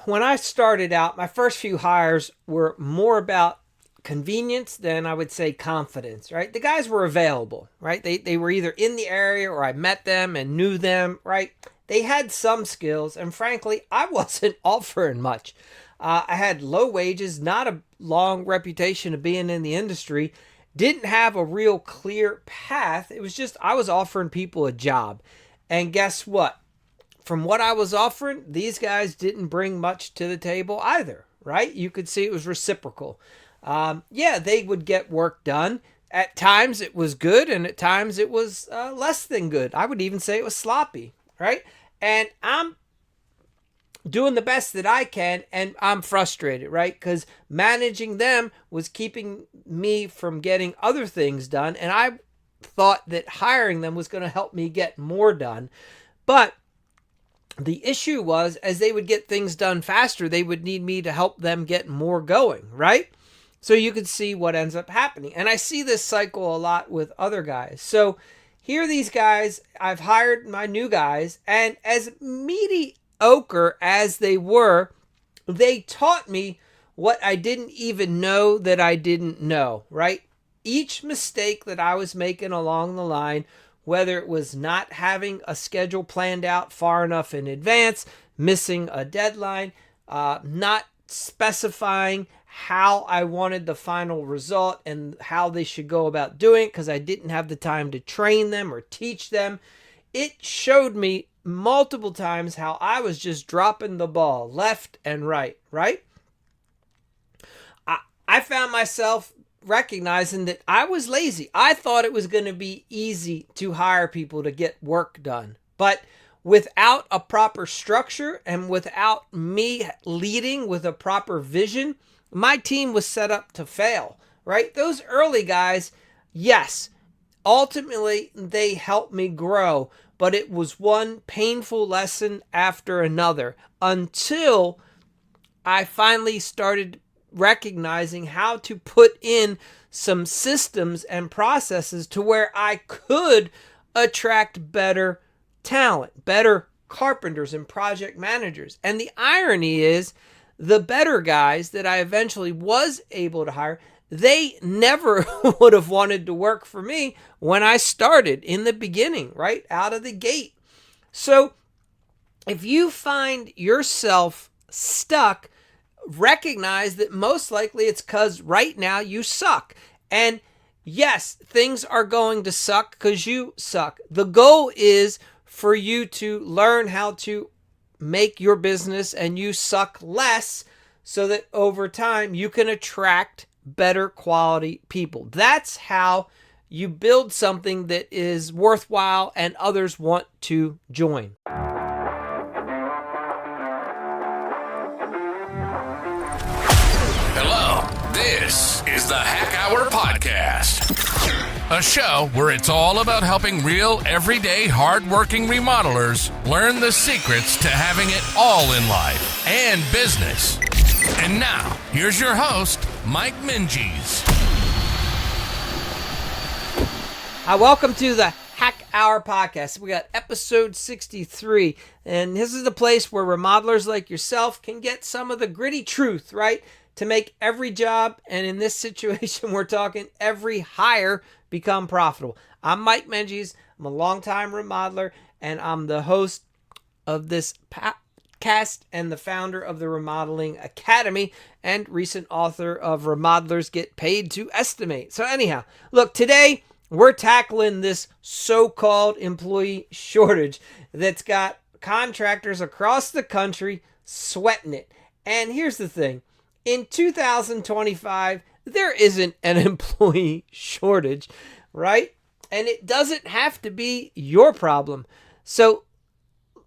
when I started out, my first few hires were more about convenience than I would say confidence, right? The guys were available, right? They were either in the area or I met them and knew them, right? They had some skills, and frankly, I wasn't offering much. I had low wages, not a long reputation of being in the industry, didn't have a real clear path. It was just I was offering people a job. And guess what? From what I was offering, these guys didn't bring much to the table either, right? You could see it was reciprocal. Yeah, they would get work done. At times it was good, and at times it was less than good. I would even say it was sloppy, right? And I'm doing the best that I can, and I'm frustrated, right? Because managing them was keeping me from getting other things done, and I thought that hiring them was going to help me get more done. But the issue was, as they would get things done faster, they would need me to help them get more going, right? So you could see what ends up happening. And I see this cycle a lot with other guys. So here are these guys, I've hired my new guys, and as mediocre as they were, they taught me what I didn't even know that I didn't know, right? Each mistake that I was making along the line, whether it was not having a schedule planned out far enough in advance, missing a deadline, not specifying how I wanted the final result and how they should go about doing it because I didn't have the time to train them or teach them. It showed me multiple times how I was just dropping the ball left and right? I found myself recognizing that I was lazy. I thought it was going to be easy to hire people to get work done. But without a proper structure and without me leading with a proper vision, my team was set up to fail, right? Those early guys, yes, ultimately they helped me grow, but it was one painful lesson after another until I finally started recognizing how to put in some systems and processes to where I could attract better talent, better carpenters and project managers. And the irony is the better guys that I eventually was able to hire, they never would have wanted to work for me when I started in the beginning, right out of the gate. So if you find yourself stuck, recognize that most likely it's because right now you suck. And yes, things are going to suck because you suck. The goal is for you to learn how to make your business and you suck less so that over time you can attract better quality people. That's how you build something that is worthwhile and others want to join. This is the Hack Hour Podcast, a show where it's all about helping real, everyday, hardworking remodelers learn the secrets to having it all in life and business. And now, here's your host, Mike Menges. Welcome to the Hack Hour Podcast. We got episode 63, and this is the place where remodelers like yourself can get some of the gritty truth, right? To make every job, and in this situation, we're talking every hire, become profitable. I'm Mike Menges. I'm a longtime remodeler, and I'm the host of this podcast and the founder of the Remodeling Academy and recent author of Remodelers Get Paid to Estimate. So anyhow, look, today we're tackling this so-called employee shortage that's got contractors across the country sweating it. And here's the thing. In 2025, there isn't an employee shortage, right? And it doesn't have to be your problem. So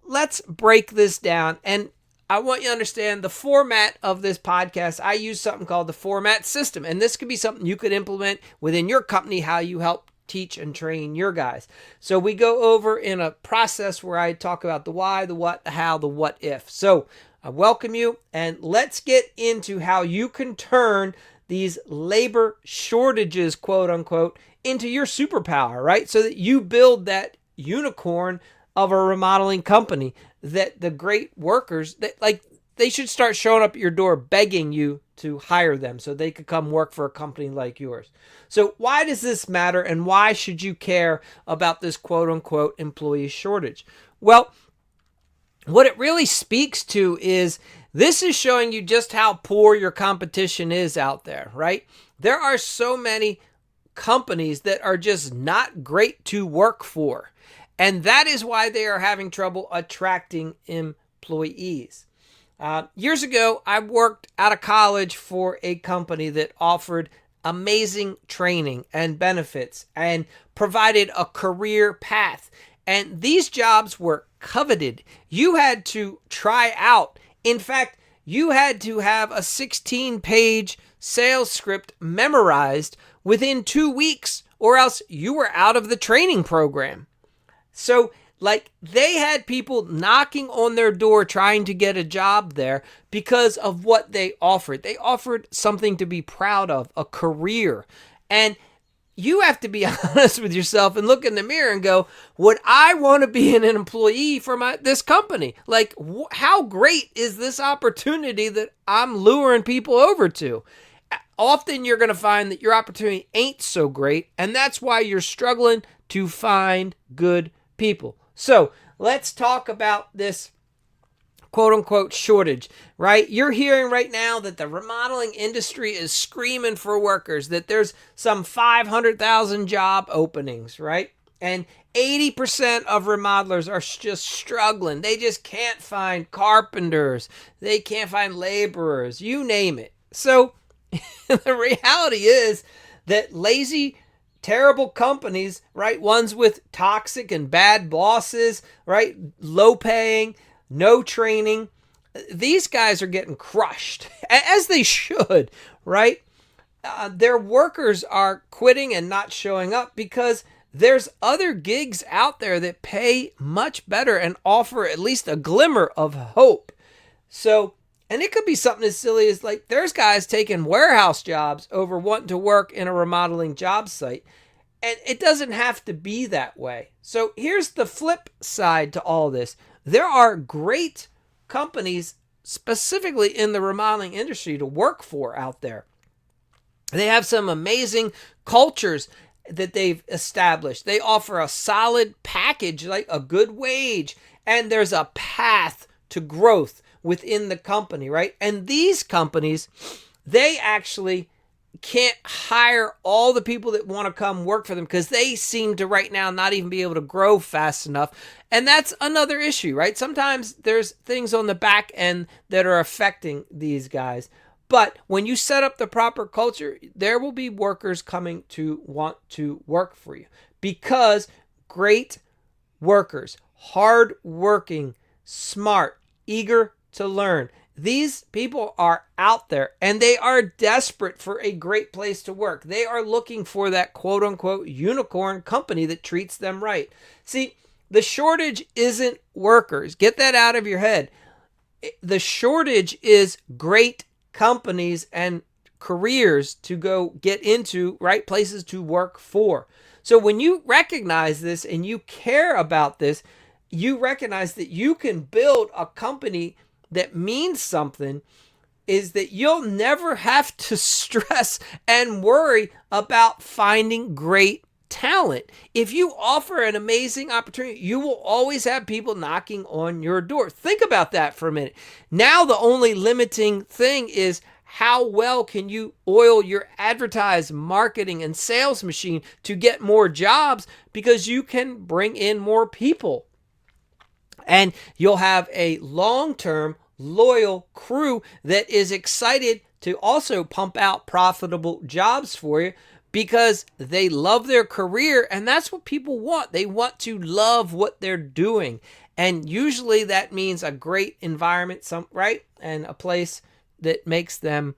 let's break this down. And I want you to understand the format of this podcast. I use something called the format system. And this could be something you could implement within your company, how you help teach and train your guys. So we go over in a process where I talk about the why, the what, the how, the what if. So I welcome you, and let's get into how you can turn these labor shortages, quote unquote, into your superpower, right? So that you build that unicorn of a remodeling company that the great workers, that like they should start showing up at your door begging you to hire them so they could come work for a company like yours. So why does this matter, and why should you care about this quote unquote employee shortage? Well, what it really speaks to is this is showing you just how poor your competition is out there, right? There are so many companies that are just not great to work for. And that is why they are having trouble attracting employees. Years ago, I worked out of college for a company that offered amazing training and benefits and provided a career path. And these jobs were coveted. You had to try out. In fact, you had to have a 16-page sales script memorized within 2 weeks, or else you were out of the training program. So, they had people knocking on their door trying to get a job there because of what they offered. They offered something to be proud of, a career. And you have to be honest with yourself and look in the mirror and go, would I want to be an employee for this company? How great is this opportunity that I'm luring people over to? Often you're going to find that your opportunity ain't so great, and that's why you're struggling to find good people. So let's talk about this quote unquote shortage, right? You're hearing right now that the remodeling industry is screaming for workers, that there's some 500,000 job openings, right? And 80% of remodelers are just struggling. They just can't find carpenters. They can't find laborers, you name it. So the reality is that lazy, terrible companies, right? Ones with toxic and bad bosses, right? Low paying, no training. These guys are getting crushed, as they should, right? Their workers are quitting and not showing up because there's other gigs out there that pay much better and offer at least a glimmer of hope. So, and it could be something as silly as there's guys taking warehouse jobs over wanting to work in a remodeling job site. And it doesn't have to be that way. So here's the flip side to all this. There are great companies specifically in the remodeling industry to work for out there. They have some amazing cultures that they've established. They offer a solid package, like a good wage, and there's a path to growth within the company, right? And these companies, they actually can't hire all the people that want to come work for them because they seem to right now not even be able to grow fast enough. And that's another issue, right? Sometimes there's things on the back end that are affecting these guys. But when you set up the proper culture, there will be workers coming to want to work for you because great workers, hardworking, smart, eager to learn. These people are out there and they are desperate for a great place to work. They are looking for that quote unquote unicorn company that treats them right. See, the shortage isn't workers. Get that out of your head. The shortage is great companies and careers to go get into, right places to work for. So when you recognize this and you care about this, you recognize that you can build a company that means something, is that you'll never have to stress and worry about finding great talent. If you offer an amazing opportunity, you will always have people knocking on your door. Think about that for a minute. Now the only limiting thing is how well can you oil your advertising, marketing, and sales machine to get more jobs, because you can bring in more people. And you'll have a long-term, loyal crew that is excited to also pump out profitable jobs for you because they love their career, and that's what people want. They want to love what they're doing. And usually that means a great environment, right? And a place that makes them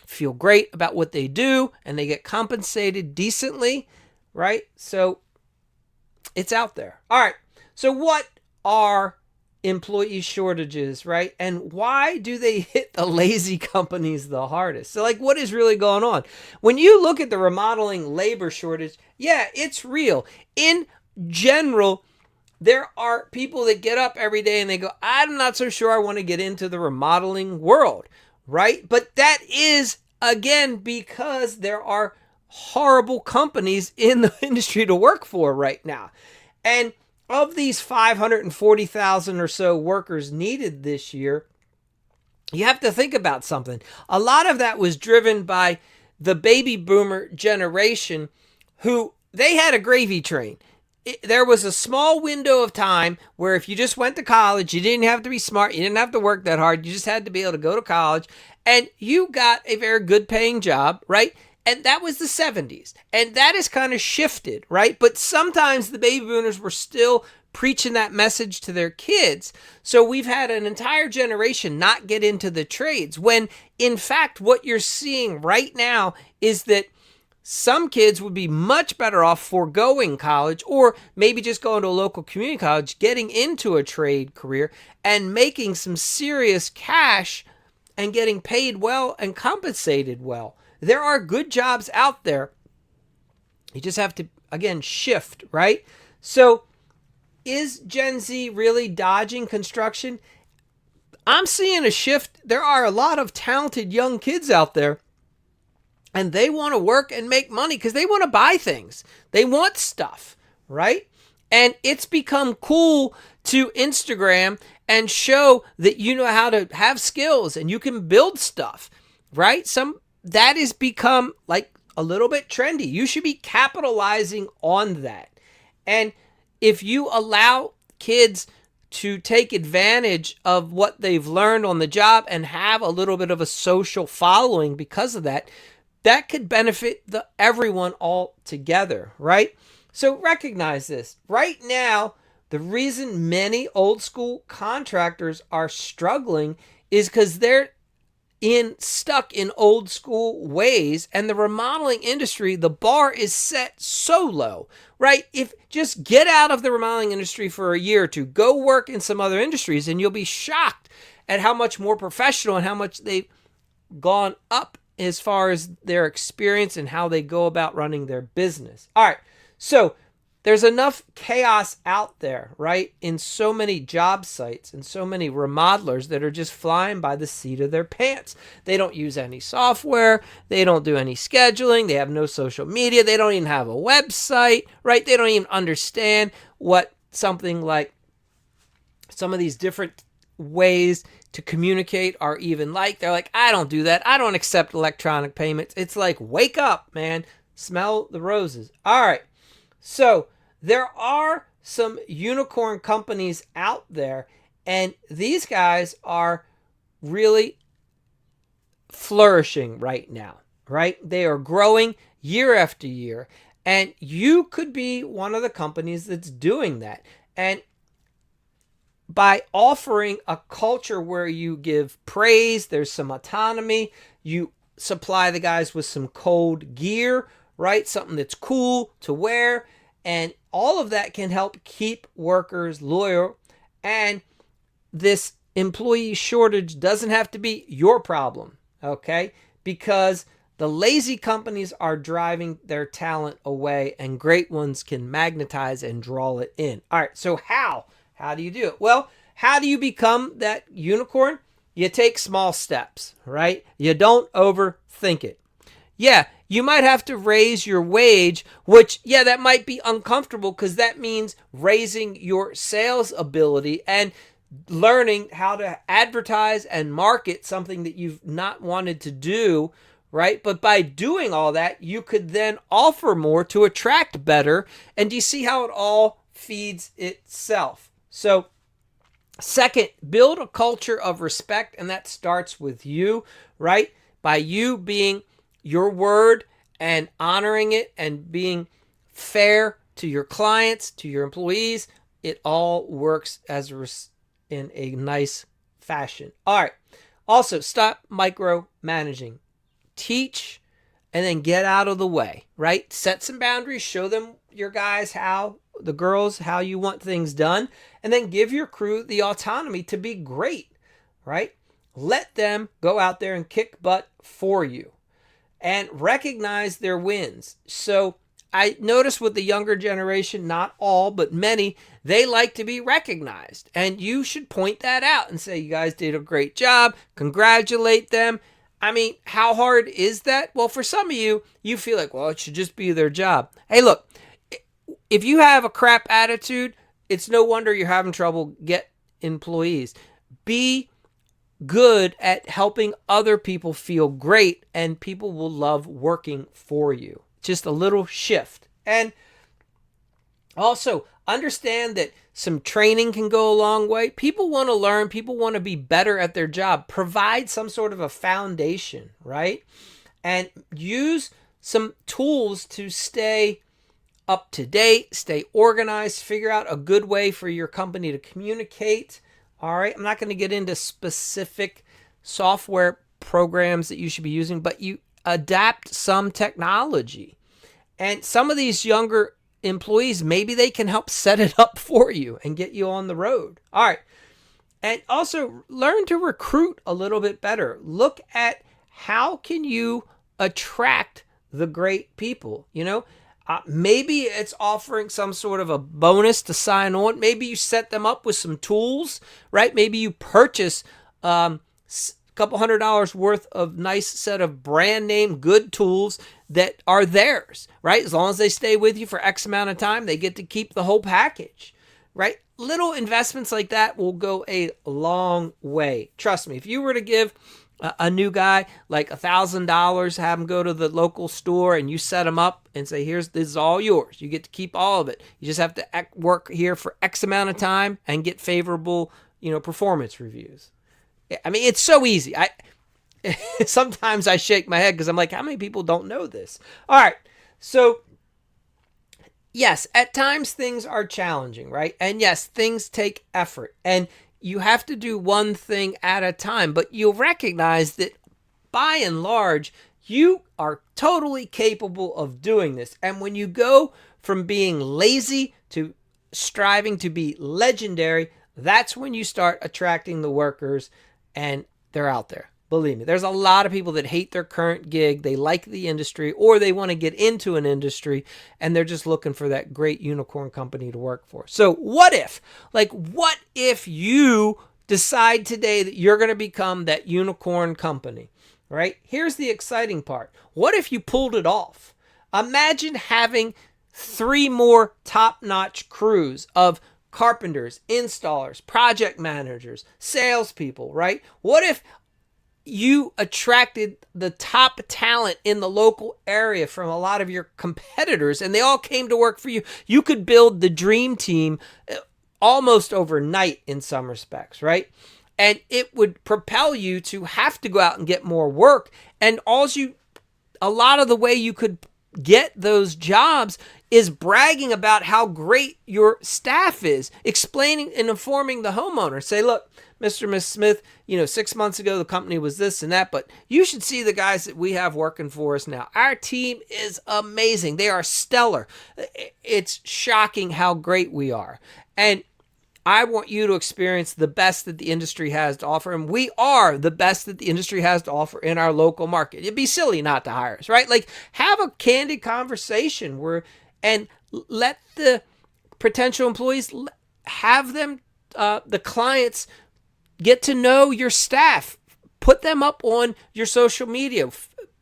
feel great about what they do, and they get compensated decently, right? So it's out there. All right. So what are employee shortages, right? And why do they hit the lazy companies the hardest? So what is really going on? When you look at the remodeling labor shortage, yeah, it's real. In general, there are people that get up every day and they go, I'm not so sure I want to get into the remodeling world, right? But that is, again, because there are horrible companies in the industry to work for right now. And of these 540,000 or so workers needed this year, you have to think about something. A lot of that was driven by the baby boomer generation who they had a gravy train. There was a small window of time where if you just went to college, you didn't have to be smart, you didn't have to work that hard, you just had to be able to go to college, and you got a very good paying job, right? And that was the 70s. And that has kind of shifted, right? But sometimes the baby boomers were still preaching that message to their kids. So we've had an entire generation not get into the trades when, in fact, what you're seeing right now is that some kids would be much better off foregoing college or maybe just going to a local community college, getting into a trade career and making some serious cash and getting paid well and compensated well. There are good jobs out there. You just have to, again, shift, right? So is Gen Z really dodging construction? I'm seeing a shift. There are a lot of talented young kids out there, and they want to work and make money because they want to buy things. They want stuff, right? And it's become cool to Instagram and show that you know how to have skills and you can build stuff, right? That has become like a little bit trendy. You should be capitalizing on that. And if you allow kids to take advantage of what they've learned on the job and have a little bit of a social following because of that, that could benefit everyone all together, right? So recognize this. Right now, the reason many old school contractors are struggling is because they're stuck in old school ways, and the remodeling industry, the bar is set so low, right? If just get out of the remodeling industry for a year or two, go work in some other industries, and you'll be shocked at how much more professional and how much they've gone up as far as their experience and how they go about running their business. All right, so there's enough chaos out there, right, in so many job sites and so many remodelers that are just flying by the seat of their pants. They don't use any software. They don't do any scheduling. They have no social media. They don't even have a website, right? They don't even understand what something like some of these different ways to communicate are even like. They're like, I don't do that. I don't accept electronic payments. It's like, wake up, man. Smell the roses. All right. So there are some unicorn companies out there, and these guys are really flourishing right now, right? They are growing year after year, and you could be one of the companies that's doing that. And by offering a culture where you give praise, there's some autonomy, you supply the guys with some cold gear, right? Something that's cool to wear. And all of that can help keep workers loyal. And this employee shortage doesn't have to be your problem, okay? Because the lazy companies are driving their talent away and great ones can magnetize and draw it in. All right, so how? How do you do it? Well, how do you become that unicorn? You take small steps, right? You don't overthink it. Yeah, you might have to raise your wage, which, yeah, that might be uncomfortable because that means raising your sales ability and learning how to advertise and market something that you've not wanted to do, right? But by doing all that, you could then offer more to attract better. And do you see how it all feeds itself? So, second, build a culture of respect, and that starts with you, right? By you being your word and honoring it and being fair to your clients, to your employees, it all works in a nice fashion. All right. Also, stop micromanaging. Teach and then get out of the way, right? Set some boundaries. Show them, your guys, the girls, how you want things done. And then give your crew the autonomy to be great, right? Let them go out there and kick butt for you. And recognize their wins. So I notice with the younger generation, not all, but many, they like to be recognized. And you should point that out and say, you guys did a great job, congratulate them. I mean, how hard is that? Well, for some of you, you feel like, well, it should just be their job. Hey, look, if you have a crap attitude, it's no wonder you're having trouble get employees. Be good at helping other people feel great, and people will love working for you. Just a little shift. And also understand that some training can go a long way. People want to learn. People want to be better at their job. Provide some sort of a foundation, right? And use some tools to stay up to date, stay organized, figure out a good way for your company to communicate. All right. I'm not going to get into specific software programs that you should be using, but you adapt some technology. And some of these younger employees, maybe they can help set it up for you and get you on the road. All right. And also learn to recruit a little bit better. Look at how can you attract the great people, maybe it's offering some sort of a bonus to sign on. Maybe you set them up with some tools, right? Maybe you purchase a couple $100 worth of nice set of brand name good tools that are theirs, right? As long as they stay with you for X amount of time, they get to keep the whole package, right? Little investments like that will go a long way. Trust me, if you were to give a new guy like $1,000, have him go to the local store and you set him up and say, this is all yours. You get to keep all of it. You just have to work here for X amount of time and get favorable, performance reviews. I mean, it's so easy. Sometimes I shake my head because I'm like, how many people don't know this? All right. So yes, at times things are challenging, right? And yes, things take effort. And you have to do one thing at a time, but you'll recognize that by and large, you are totally capable of doing this. And when you go from being lazy to striving to be legendary, that's when you start attracting the workers, and they're out there. Believe me, there's a lot of people that hate their current gig. They like the industry, or they want to get into an industry, and they're just looking for that great unicorn company to work for. So what if you decide today that you're going to become that unicorn company, right? Here's the exciting part. What if you pulled it off? Imagine having 3 more top-notch crews of carpenters, installers, project managers, salespeople, right? What if you attracted the top talent in the local area from a lot of your competitors, and they all came to work for you? You could build the dream team almost overnight in some respects, right? And it would propel you to have to go out and get more work. And a lot of the way you could get those jobs is bragging about how great your staff is, explaining and informing the homeowner. Say, look, Mr. and Miss Smith, 6 months ago, the company was this and that, but you should see the guys that we have working for us now. Our team is amazing. They are stellar. It's shocking how great we are. And I want you to experience the best that the industry has to offer. And we are the best that the industry has to offer in our local market. It'd be silly not to hire us, right? Like, have a candid conversation and let the potential employees have them, the clients, get to know your staff. Put them up on your social media,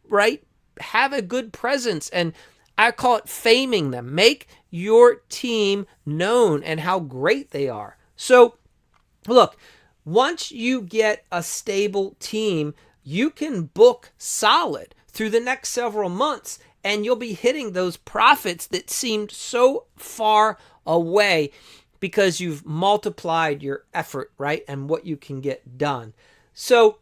right? Have a good presence. And I call it faming them. Make your team known and how great they are. So, look, once you get a stable team, you can book solid through the next several months, and you'll be hitting those profits that seemed so far away because you've multiplied your effort, right? And what you can get done. So,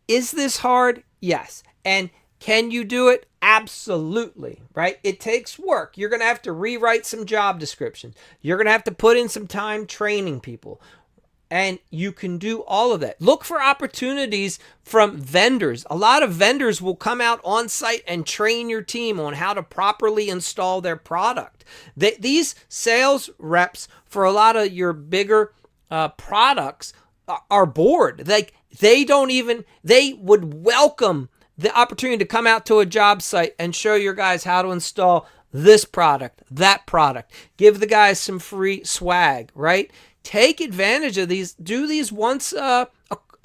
is this hard? Yes. And can you do it? Absolutely, right? It takes work. You're going to have to rewrite some job descriptions. You're going to have to put in some time training people. And you can do all of that. Look for opportunities from vendors. A lot of vendors will come out on site and train your team on how to properly install their product. These sales reps for a lot of your bigger products are bored. Like, they would welcome the opportunity to come out to a job site and show your guys how to install this product, that product. Give the guys some free swag, right? Take advantage of these. Do these once a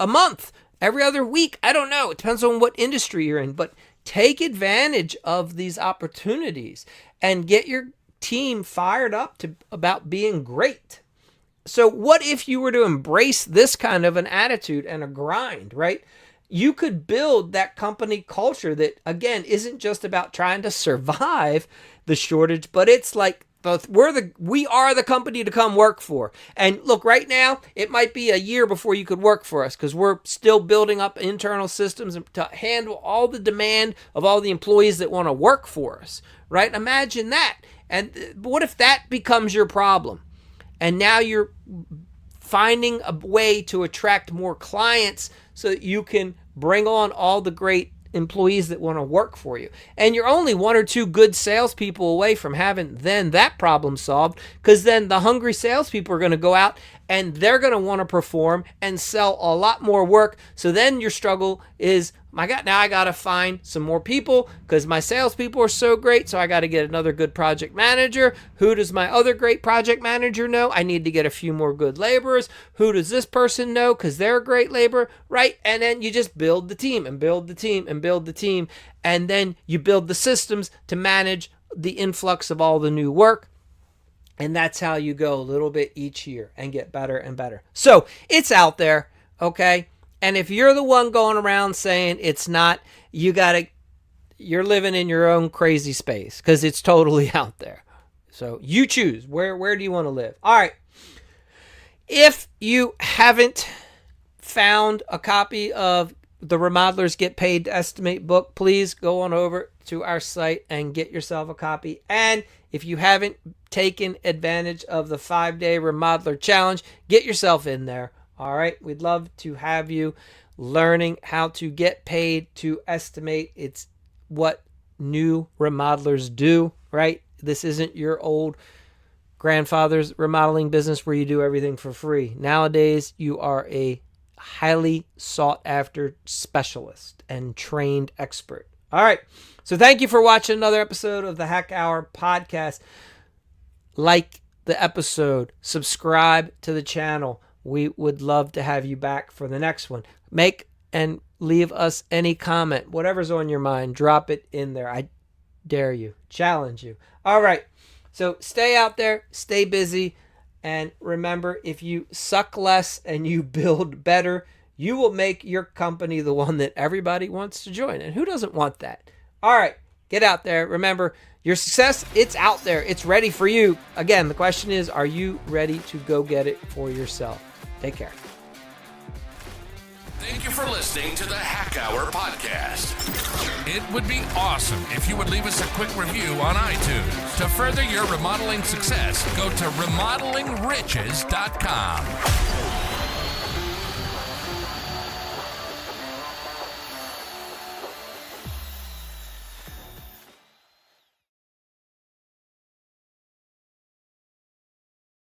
month, every other week. I don't know. It depends on what industry you're in, but take advantage of these opportunities and get your team fired up about being great. So what if you were to embrace this kind of an attitude and a grind, right? You could build that company culture that, again, isn't just about trying to survive the shortage, but it's like we are the company to come work for. And look, right now, it might be a year before you could work for us because we're still building up internal systems to handle all the demand of all the employees that want to work for us, right? Imagine that. And what if that becomes your problem? And now you're finding a way to attract more clients so that you can bring on all the great employees that want to work for you. And you're only one or two good salespeople away from having then that problem solved, because then the hungry salespeople are going to go out and they're going to want to perform and sell a lot more work. So then your struggle is, my God, now I got to find some more people because my salespeople are so great. So I got to get another good project manager. Who does my other great project manager know? I need to get a few more good laborers. Who does this person know? Because they're a great laborer, right? And then you just build the team and build the team and build the team. And then you build the systems to manage the influx of all the new work. And that's how you go a little bit each year and get better and better. So it's out there, okay? And if you're the one going around saying it's not, you're living in your own crazy space because it's totally out there. So you choose. Where do you want to live? All right. If you haven't found a copy of the Remodelers Get Paid to Estimate book, please go on over to our site and get yourself a copy. And if you haven't taken advantage of the 5-day Remodeler Challenge, get yourself in there. All right. We'd love to have you learning how to get paid to estimate. It's what new remodelers do, right? This isn't your old grandfather's remodeling business where you do everything for free. Nowadays, you are a highly sought after specialist and trained expert. All right. So thank you for watching another episode of the Hack Hour podcast. Like the episode, subscribe to the channel. We would love to have you back for the next one. Make and leave us any comment. Whatever's on your mind, drop it in there. I dare you, challenge you. All right. So stay out there, stay busy. And remember, if you suck less and you build better, you will make your company the one that everybody wants to join. And who doesn't want that? All right. Get out there. Remember, your success, it's out there. It's ready for you. Again, the question is, are you ready to go get it for yourself? Take care. Thank you for listening to the Hack Hour podcast. It would be awesome if you would leave us a quick review on iTunes. To further your remodeling success, go to remodelingriches.com.